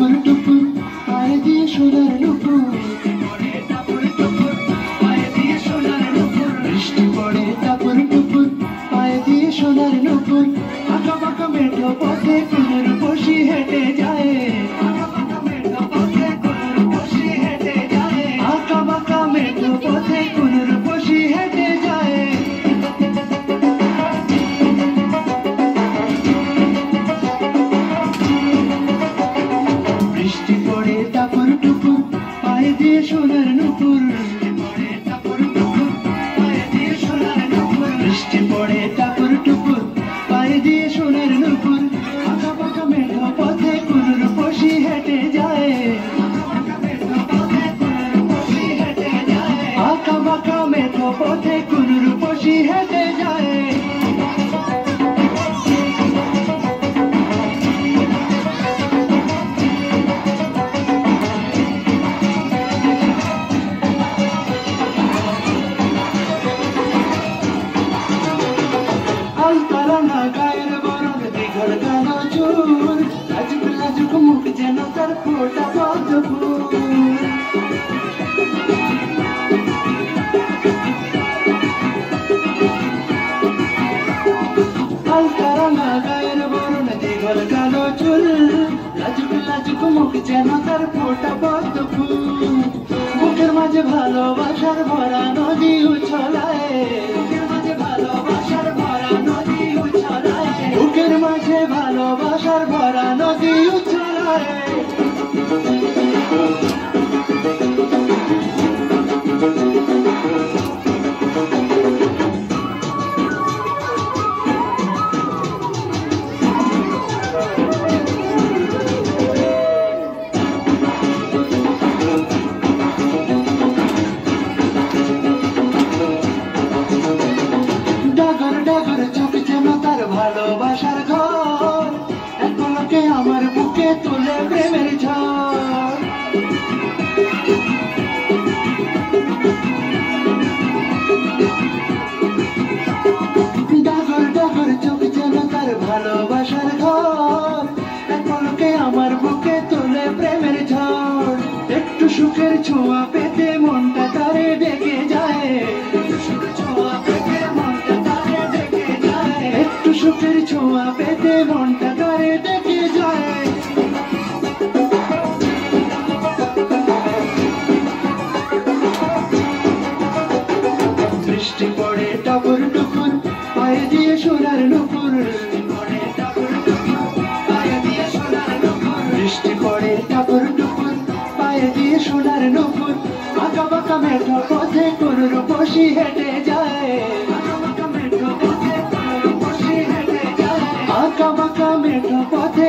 টাপুর টুপুর পায়ে দিয়ে সোনার নুপুর, বৃষ্টি পড়ে টাপুর টুপুর পায়ে দিয়ে সোনার নুপুর, আঁকা বাঁকা মেঠো পথে কুনুর বসি হেঁটে যায়, আঁকা বাঁকা মেঠো পথে কুনুর বসি হেঁটে যায়, আঁকা বাঁকা মেঠো পথে কুনুর বসি হেঁটে যায়। বৃষ্টি পড়ে টাপুর টুপুর পায়ে দিয়ে সোনার নুপুর, বৃষ্টি পড়ে টাপুর টুপুর পায়ে দিয়ে সোনার নুপুর, আঁকা বাঁকা মেঠো পথে কুনুর বসি হেঁটে যায়, আঁকা বাঁকা মেঠো পথে কুনুর বসি হেঁটে যায়। আলতারানা গায়ের বরণ দীঘল কালো চুল, লাজুক লাজুক মুখ যেন তার ফোটা পদ্ম ফুল। আলতারানা গায়ের বরণ দীঘল কালো চুল, লাজুক লাজুক মুখ যেন তার ফোটা পদ্ম ফুল। বুকের মাঝে ভালোবাসার ভরা নদী উছলায়, বুকের মাঝে ভালোবাসার ভরা নদী উছলায়, বুকের মাঝে ভালোবাসার ভরা নদী উছলায়। ডাগর ডাগর চোখ যেন তার ভালোবাসার ঘর, এক পলকে আমার বুকে তুলে প্রেমের ঝড়। ডাগর ডাগর চোখ যেন তার ভালোবাসার ঘর, এক পলকে আমার বুকে তুলে প্রেমের ঝড়। একটু সুখের ছোঁয়া পেতে মনটা তারে ডেকে যায়, একটু সুখের ছোঁয়া পেতে মনটা তারে ডেকে যায়, একটু সুখের ছোঁয়া পেতে মনটা তারে ডেকে যায়। বৃষ্টি পড়ে টাপুর টুপুর পায়ে দিয়ে সোনার নুপুর, বৃষ্টি পড়ে টাপুর টুপুর পায়ে দিয়ে সোনার নুপুর, আঁকা বাঁকা মেঠো পথে কুনুর বসি হেঁটে যায়, আঁকা বাঁকা মেঠো পথে কুনুর বসি হেঁটে যায়, আঁকা বাঁকা মেঠো পথে